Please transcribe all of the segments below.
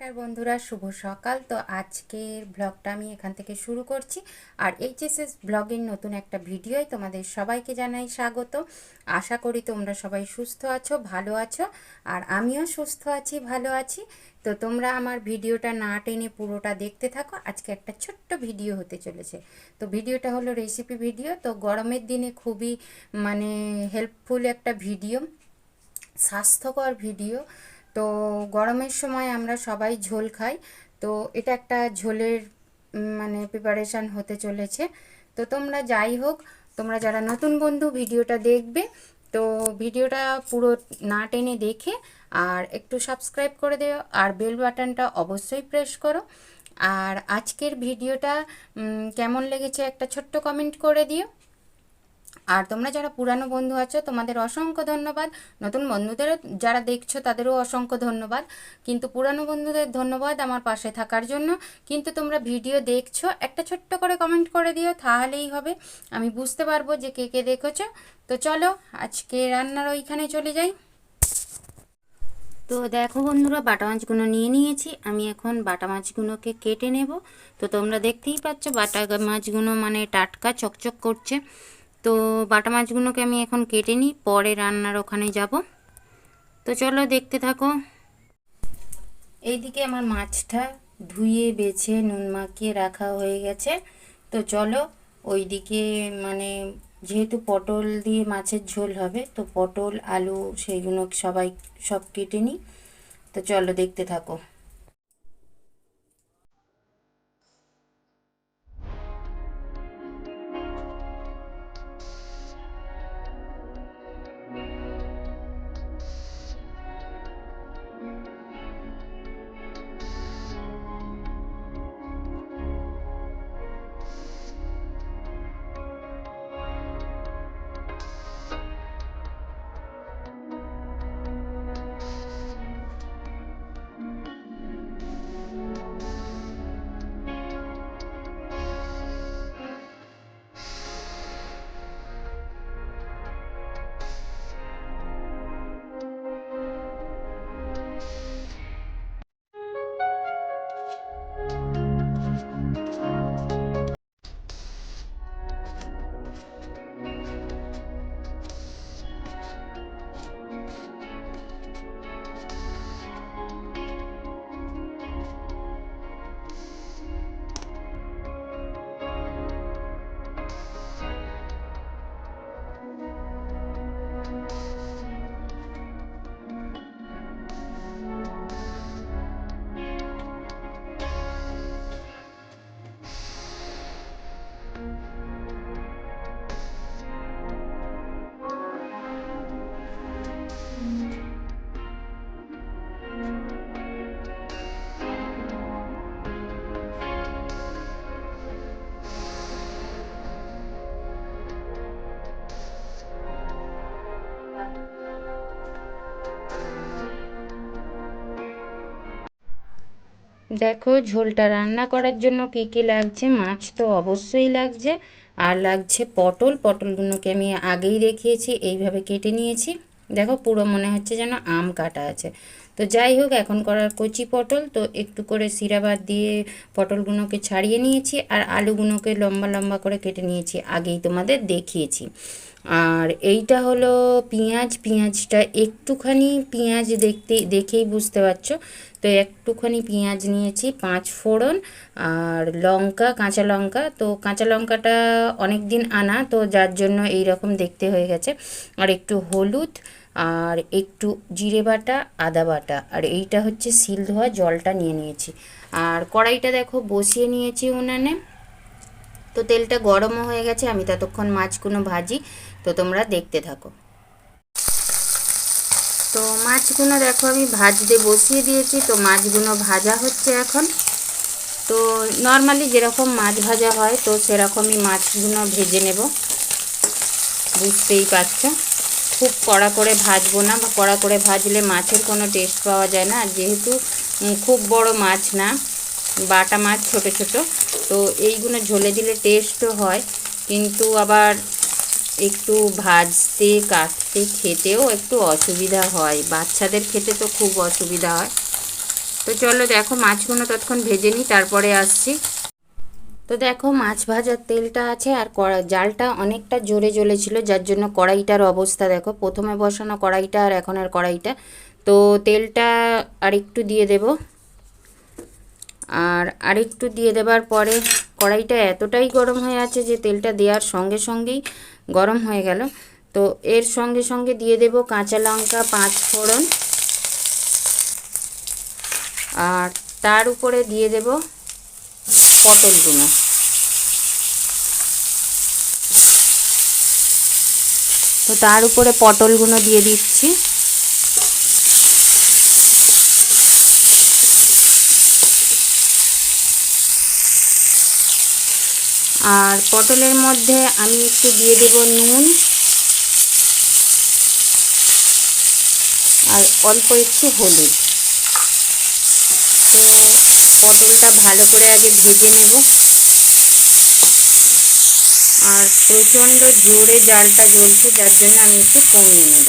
নমস্কার বন্ধুরা, শুভ সকাল। তো আজকের ব্লগটা আমি এখান থেকে শুরু করছি। আর এইচএসএস ব্লগের নতুন একটা ভিডিওয় তোমাদের সবাইকে জানাই স্বাগত। আশা করি তোমরা সবাই সুস্থ আছো, ভালো আছো, আর আমিও সুস্থ আছি, ভালো আছি। তো তোমরা আমার ভিডিওটা না টেনে পুরোটা দেখতে থাকো। আজকে একটা ছোট্ট ভিডিও হতে চলেছে। তো ভিডিওটা হলো রেসিপি ভিডিও। তো গরমের দিনে খুবই হেল্পফুল একটা ভিডিও, স্বাস্থ্যকর ভিডিও। তো গরমের সময় আমরা সবাই ঝোল খাই। তো এটা একটা ঝোলের প্রিপারেশান হতে চলেছে। তো তোমরা যাই হোক, তোমরা যারা নতুন বন্ধু ভিডিওটা দেখবে, তো ভিডিওটা পুরো না টেনে দেখে আর একটু সাবস্ক্রাইব করে দিও, আর বেল বাটনটা অবশ্যই প্রেস করো। আর আজকের ভিডিওটা কেমন লেগেছে একটা ছোট্ট কমেন্ট করে দিও। আর তোমরা যারা পুরানো বন্ধু আছো তোমাদের অসংখ্য ধন্যবাদ। নতুন বন্ধুদের যারা দেখছো তাদেরও অসংখ্য ধন্যবাদ। কিন্তু পুরানো বন্ধুদের ধন্যবাদ আমার পাশে থাকার জন্য। কিন্তু তোমরা ভিডিও দেখছো, একটা ছোট্ট করে কমেন্ট করে দিও, তাহলেই হবে, আমি বুঝতে পারবো যে কে কে দেখেছো। তো চলো আজকে রান্নার ওইখানে চলে যাই। তো দেখো বন্ধুরা, বাটা মাছগুলো নিয়ে নিয়েছি। আমি এখন বাটা মাছগুলোকে কেটে নেব। তো তোমরা দেখতেই পাচ্ছ বাটা মাছগুলো টাটকা চকচক করছে। তো বাটা মাছগুলোকে আমি এখন কেটে নিই, পরে রান্নার ওখানে যাব। তো চলো দেখতে থাকো। এইদিকে আমার মাছটা ধুয়ে বেছে নুন মাখিয়ে রাখা হয়ে গেছে। তো চলো ওইদিকে যেহেতু পটল দিয়ে মাছের ঝোল হবে, তো পটল আলু সেইগুলো সব কেটে নিই। তো চলো দেখতে থাকো। দেখো ঝোলটা রান্না করার জন্য কী কী লাগছে। মাছ তো অবশ্যই লাগছে, আর লাগছে পটলগুলোকে আমি আগেই দেখিয়েছি, এইভাবে কেটে নিয়েছি। দেখো পুরো মনে হচ্ছে যেন আম কাটা আছে। তো যাই হোক, এখন করার কচি পটল, তো একটু করে শিরা বাদ দিয়ে পটলগুলোকে ছাড়িয়ে নিয়েছি, আর আলুগুলোকে লম্বা লম্বা করে কেটে নিয়েছি, আগেই তোমাদের দেখিয়েছি। আর এইটা হলো পেঁয়াজটা একটুখানি, পেঁয়াজ দেখেই বুঝতে পারছো। তো একটুখানি পেঁয়াজ নিয়েছি, 5 ফোড়ন, আর লঙ্কা, কাঁচা লঙ্কা। তো কাঁচা লঙ্কাটা অনেক দিন আনা, তো যার জন্য এই রকম দেখতে হয়ে গেছে। আর একটু হলুদ, আর একটু জিরে বাটা, আদা বাটা, আর এইটা হচ্ছে শিল ধোয়া জলটা নিয়ে নিয়েছি। আর কড়াইটা দেখো বসিয়ে নিয়েছি উনানে। তো তেলটা গরমও হয়ে গেছে, আমি ততক্ষণ মাছগুলো ভাজি। তো তোমরা দেখতে থাকো। তো মাছগুলো দেখো আমি ভাজতে বসিয়ে দিয়েছি। তো মাছগুলো ভাজা হচ্ছে এখন। তো নর্মালি যেরকম মাছ ভাজা হয়, তো সেরকমই মাছগুলো ভেজে নেব, বুঝতেই পারছো। খুব কড়া করে ভাজবো না, বা কড়া করে ভাজলে মাছের কোনো টেস্ট পাওয়া যায় না। আর যেহেতু খুব বড় মাছ না, বাটা মাছ ছোট ছোট, তো এইগুলো ঝোলে দিলে টেস্টও হয়, কিন্তু আবার একটু ভাজতে কাটতে খেতেও একটু অসুবিধা হয়। বাচ্চাদের খেতে তো খুব অসুবিধা হয়। তো চলো দেখো মাছগুলো ততক্ষণ ভেজে নিই, তারপরে আসছি। তো দেখো মাছ ভাজার তেলটা আছে, আর জালটা অনেকটা জোরে জ্বলেছিল, যার জন্য কড়াইটার অবস্থা দেখো, প্রথমে বসানো কড়াইটা আর এখনের কড়াইটা। তো তেলটা আরেকটু দিয়ে দেব, আর আরেকটু দিয়ে দেবার পরে কড়াইটা এতটাই গরম হয়ে আছে যে তেলটা দেওয়ার সঙ্গে সঙ্গেই গরম হয়ে গেল। তো এর সঙ্গে সঙ্গে দিয়ে দেব কাঁচা লঙ্কা, 5 ফোড়ন, আর তার উপরে দিয়ে দেব পটলগুলো। তো তার উপরে পটলগুলো দিয়ে দিচ্ছি। আর পটলের মধ্যে আমি একটু দিয়ে দেব নুন, আর অল্প একটু হলুদ। তো পটলটা ভালো করে আগে ভেজে নেব। আর প্রচণ্ড জোরে জালটা জ্বলছে, যার জন্য আমি একটু কমিয়ে নেব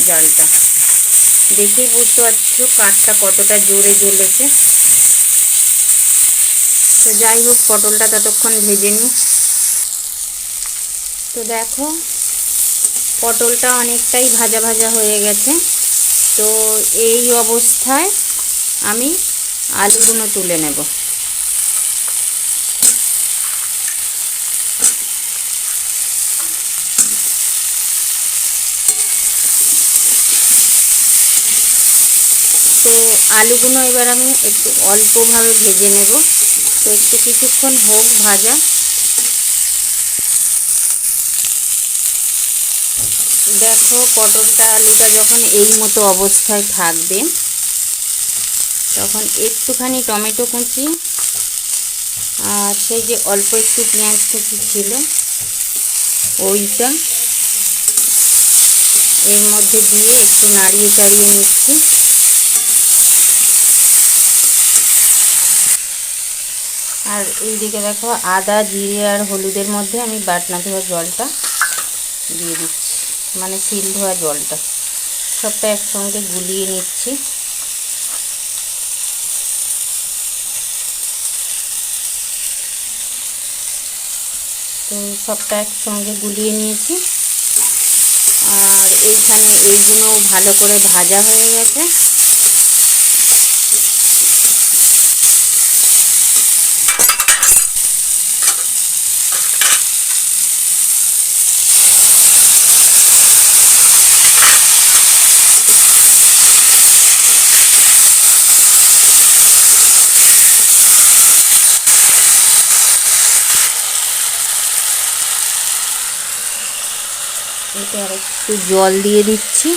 জালটা। দেখেই বুঝতে পারছো কাঠটা কতটা জোরে জ্বলেছে। তো যাই হোক, পটলটা ততক্ষণ ভেজে নিই। তো দেখো পটলটা অনেকটাই ভাজা ভাজা হয়ে গেছে। তো এই অবস্থায় আমি আলুগুলো তুলে নেব। তো আলুগুলো এবার আমি একটু অল্পভাবে ভেজে নেব। তো একটু কিছুক্ষণ হোক ভাজা। দেখো পটলটা আলুটা যখন এই মতো অবস্থায় থাকবে, তখন একটুখানি টমেটো কুচি আর সেই যে অল্প একটু পেঁয়াজ কুচি ছিল ওইটা এর মধ্যে দিয়ে একটু নাড়িয়ে চাড়িয়ে নিচ্ছি। আর এইদিকে দেখো আদা, জিরে আর হলুদের মধ্যে আমি বাটনা ধোয়া জলটা দিয়ে দিচ্ছি, মানে শিল ধোয়া জলটা। সবটা একসঙ্গে গুলিয়ে নিচ্ছি। তো সবটা একসঙ্গে গুলিয়ে নিয়েছি। আর এইখানে এইগুলোও ভালো করে ভাজা হয়ে গেছে। এতে আর একটু জল দিয়ে দিচ্ছি।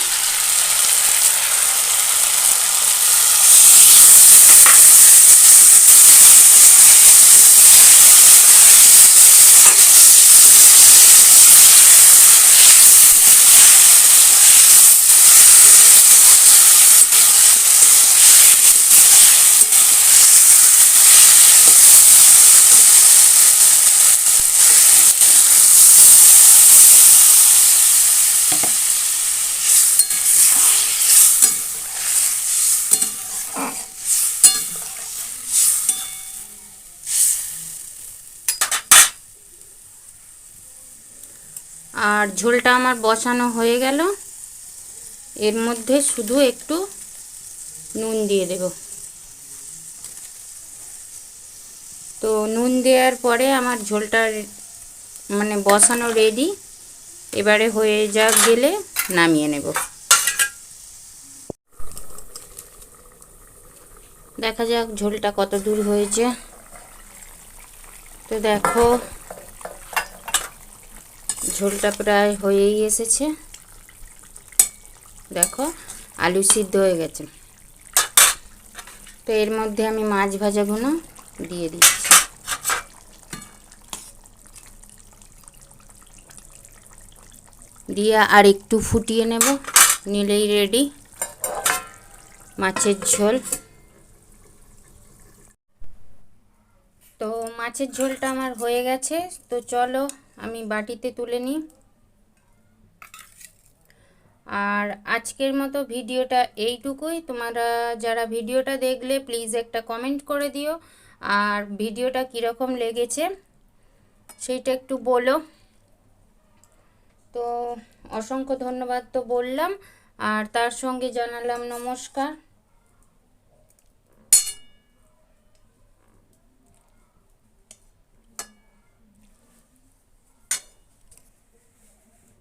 আর ঝোলটা আমার বসানো হয়ে গেল। এর মধ্যে শুধু একটু নুন দিয়ে দেব। তো নুন দেওয়ার পরে আমার ঝোলটা মানে বসানো রেডি। এবারে হয়ে যাক গেলে নামিয়ে নেব। দেখা যাক ঝোলটা কত দূর হয়েছে। তো দেখো ঝোলটা প্রায় হয়েই এসেছে। দেখো আলু সিদ্ধ হয়ে গেছে। তো এর মধ্যে আমি মাছ ভাজাগুলো দিয়ে দিচ্ছি। দিয়ে আর একটু ফুটিয়ে নেব, নিলেই রেডি মাছের ঝোল। তো মাছের ঝোলটা আমার হয়ে গেছে। তো চলো আমি বাটিতে তুলে নিই। আর আজকের মতো ভিডিওটা এইটুকুই। তোমরা যারা ভিডিওটা দেখলে প্লিজ একটা কমেন্ট করে দিও, আর ভিডিওটা কীরকম লেগেছে সেইটা একটু বলো। তো অসংখ্য ধন্যবাদ তো বললাম, আর তার সঙ্গে জানালাম নমস্কার।